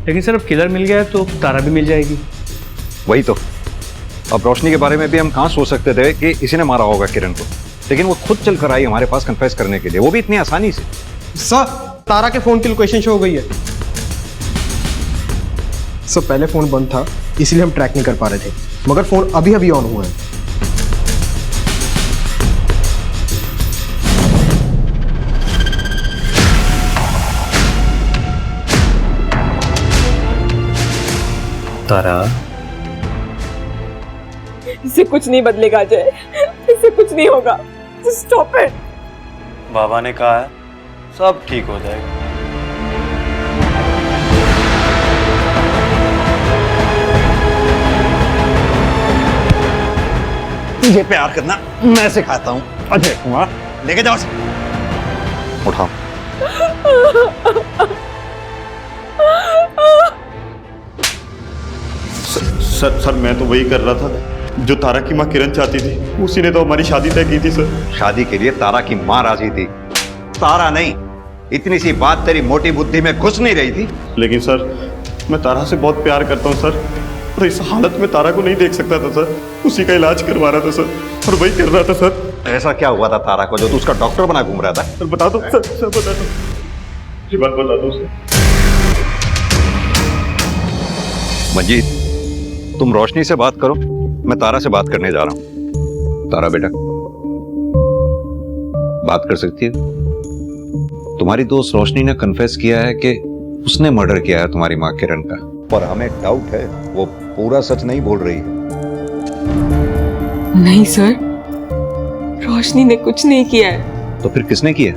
लेकिन सर अब किलर मिल गया है तो तारा भी मिल जाएगी। वही तो, अब रोशनी के बारे में भी हम कहाँ सोच सकते थे कि इसी ने मारा होगा किरण को, लेकिन वो खुद चल कर आई हमारे पास कन्फेस करने के लिए, वो भी इतनी आसानी से। सर, तारा के फोन की लोकेशन शो हो गई है। सर, पहले फोन बंद था इसलिए हम ट्रैक नहीं कर पा रहे थे, मगर फोन अभी अभी ऑन हुआ है। तारा, इससे कुछ नहीं बदलेगा अजय, इससे कुछ नहीं होगा। Stop it. बाबा ने कहा है सब ठीक हो जाएगा। तुझे प्यार करना मैं सिखाता हूँ अजय कुमार, लेके जाओ। उठाओ। सर मैं तो वही कर रहा था जो तारा की माँ किरण चाहती थी, उसी ने तो हमारी शादी तय की थी सर। शादी के लिए तारा की माँ राजी थी, तारा नहीं। इतनी सी बात तेरी मोटी बुद्धि में घुस नहीं रही थी। लेकिन सर मैं तारा से बहुत प्यार करता हूँ सर, और इस हालत में तारा को नहीं देख सकता था सर। उसी का इलाज करवा रहा था सर, और वही कर रहा था सर। ऐसा क्या हुआ था तारा को जो तू उसका डॉक्टर बना घूम रहा था? सर बता दो सर, बता दो, ये बात बता दो सर। मंजीत, तुम रोशनी से बात करो, मैं तारा से बात करने जा रहा हूं। तारा बेटा, बात कर सकती है? तुम्हारी दोस्त रोशनी ने कन्फेस किया है कि उसने मर्डर किया है तुम्हारी मां किरण का, पर हमें डाउट है वो पूरा सच नहीं बोल रही है। नहीं सर, रोशनी ने कुछ नहीं किया है। तो फिर किसने किया?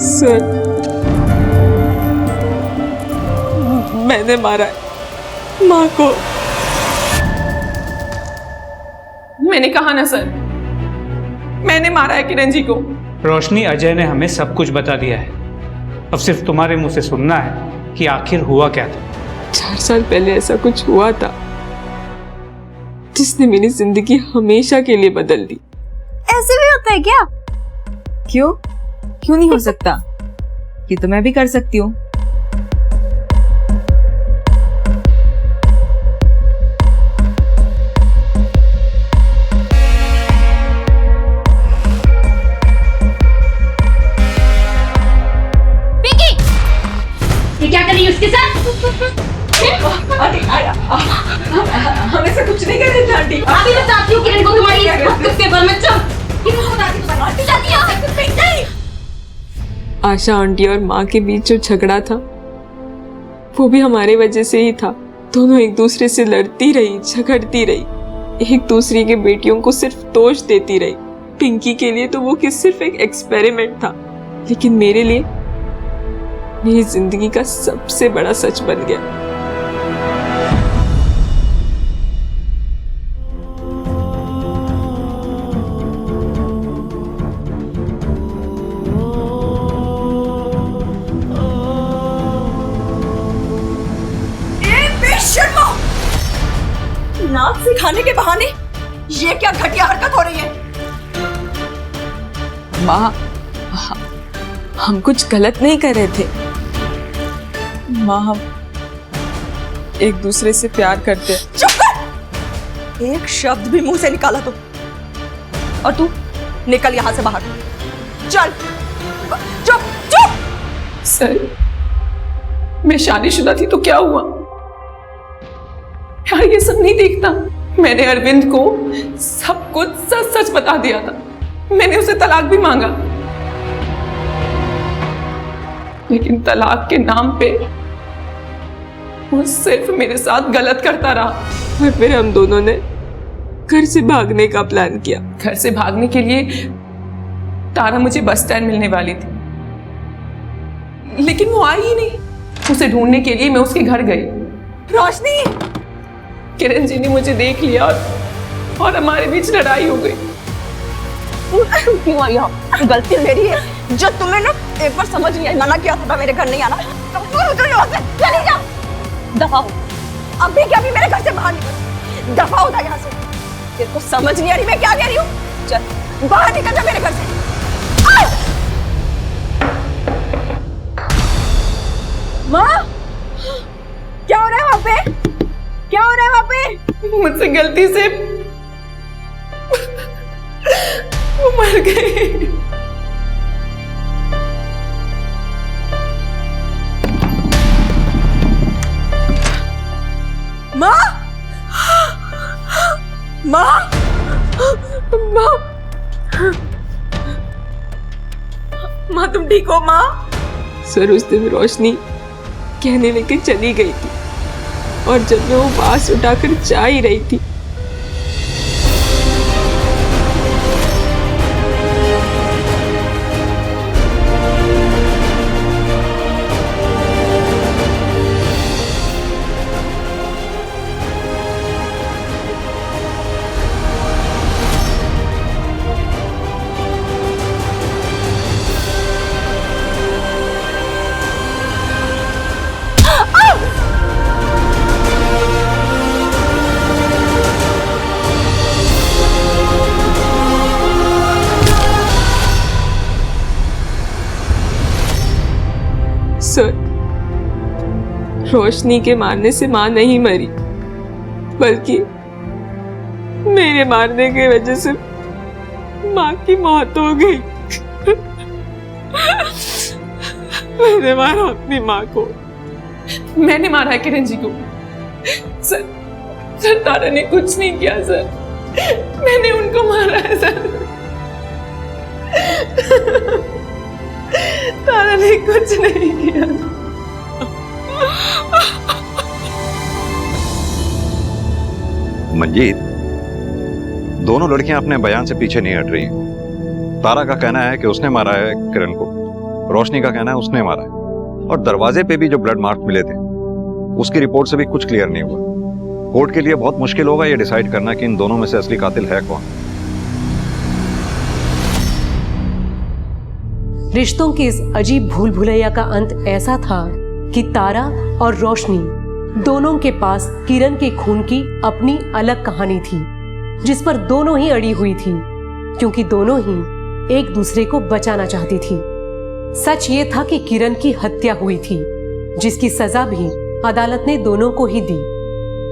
सर, मैंने मारा है माँ को। मैंने कहा ना सर, मैंने मारा है किरण जी को। रोशनी, अजय ने हमें सब कुछ बता दिया है, अब सिर्फ तुम्हारे मुंह से सुनना है कि आखिर हुआ क्या था। 4 साल पहले ऐसा कुछ हुआ था जिसने मेरी जिंदगी हमेशा के लिए बदल दी। ऐसे भी होता है क्या? क्यों क्यों नहीं हो सकता? ये तो मैं भी कर सकती हूँ। ये क्या कर रही है उसके साथ? हम ऐसा कुछ नहीं कर रहे थे आंटी। अभी बताती हूँ किरण को तुम्हारी इस पेपर में। चल, किरण को बताती हूँ। आशा आंटी और माँ के बीच जो झगड़ा था वो भी हमारे वजह से ही था। दोनों एक दूसरे से लड़ती रही, झगड़ती रही, एक दूसरे के बेटियों को सिर्फ दोष देती रही। पिंकी के लिए तो वो सिर्फ एक एक्सपेरिमेंट था, लेकिन मेरे लिए मेरी जिंदगी का सबसे बड़ा सच बन गया। नाक सिखाने के बहाने ये क्या घटिया हरकत हो रही है? माँ, हम कुछ गलत नहीं कर रहे थे माँ, हम एक दूसरे से प्यार करते। चुप कर! एक शब्द भी मुंह से निकाला तो, और तू निकल यहां से बाहर। चल, चुप चुप। सर, मैं शादीशुदा थी तो क्या हुआ? यार ये सब नहीं देखता। मैंने अरविंद को सब कुछ सच सच बता दिया था। मैंने उसे तलाक भी मांगा, लेकिन तलाक के नाम पे वो सिर्फ मेरे साथ गलत करता रहा। और फिर हम दोनों ने घर से भागने का प्लान किया। घर से भागने के लिए तारा मुझे बस स्टैंड मिलने वाली थी। लेकिन वो आई ही नहीं। उसे ढूंढने के लिए मैं उसके घर गई। रोशनी, किरण जी ने मुझे देख लिया और हमारे बीच लड़ाई हो गई। क्यों आई आप? गलती मेरी है जो तुम्हें ना एक बार समझ नहीं आई। मना किया था मेरे घर नहीं आना। चली जा, दफा हो। अभी क्या भी मेरे घर से बाहर निकल, दफा होता यहाँ से। तेरे को समझ नहीं आ रही मैं क्या कह रही हूँ? चल बाहर निकल जा मेरे घर से। माँ, क्या हो रहा है वहाँ पे? क्या हो रहा है वहाँ पे? मुझसे गलती से वो मर गई। माँ, माँ, माँ, माँ तुम ठीक हो माँ? सर उस दिन रोशनी कहने लेके चली गई थी और जब मैं वो बांस उठाकर जा ही रही थी सर, रोशनी के मारने से माँ नहीं मरी, बल्कि मेरे मारने की वजह से माँ की मौत हो गई। मैंने मारा अपनी माँ को। मैंने मारा है किरण जी को। सर तारा ने कुछ नहीं किया सर, मैंने उनको मारा है सर। तारा ने कुछ नहीं किया। मंजीत, दोनों लड़कियां अपने बयान से पीछे नहीं हट रही हैं। तारा का कहना है कि उसने मारा है किरण को, रोशनी का कहना है उसने मारा है, और दरवाजे पे भी जो ब्लड मार्क मिले थे उसकी रिपोर्ट से भी कुछ क्लियर नहीं हुआ। कोर्ट के लिए बहुत मुश्किल होगा ये डिसाइड करना कि इन दोनों में से असली कातिल है कौन। रिश्तों की इस अजीब भूल भुलैया का अंत ऐसा था कि तारा और रोशनी दोनों के पास किरण के खून की अपनी अलग कहानी थी, जिस पर दोनों ही अड़ी हुई थी, क्योंकि दोनों ही एक दूसरे को बचाना चाहती थी। सच ये था कि किरण की हत्या हुई थी, जिसकी सजा भी अदालत ने दोनों को ही दी,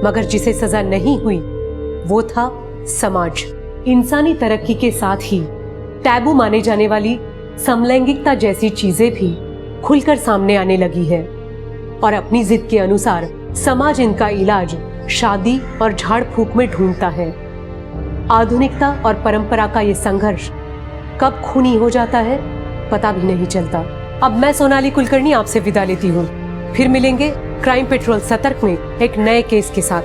मगर जिसे सजा नहीं हुई वो था समाज। इंसानी तरक्की के साथ ही टैबू माने जाने वाली समलैंगिकता जैसी चीजें भी खुलकर सामने आने लगी है, और अपनी जिद के अनुसार समाज इनका इलाज शादी और झाड़ फूक में ढूंढता है। आधुनिकता और परंपरा का ये संघर्ष कब खूनी हो जाता है पता भी नहीं चलता। अब मैं सोनाली कुलकर्णी आपसे विदा लेती हूँ। फिर मिलेंगे क्राइम पेट्रोल सतर्क में एक नए केस के साथ।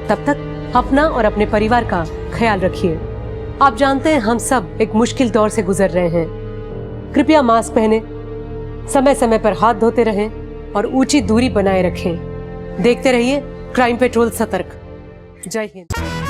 तब तक अपना और अपने परिवार का ख्याल रखिए। आप जानते हैं हम सब एक मुश्किल दौर से गुजर रहे हैं। कृपया मास्क पहने, समय समय पर हाथ धोते रहें और ऊंची दूरी बनाए रखें। देखते रहिए क्राइम पेट्रोल सतर्क। जय हिंद।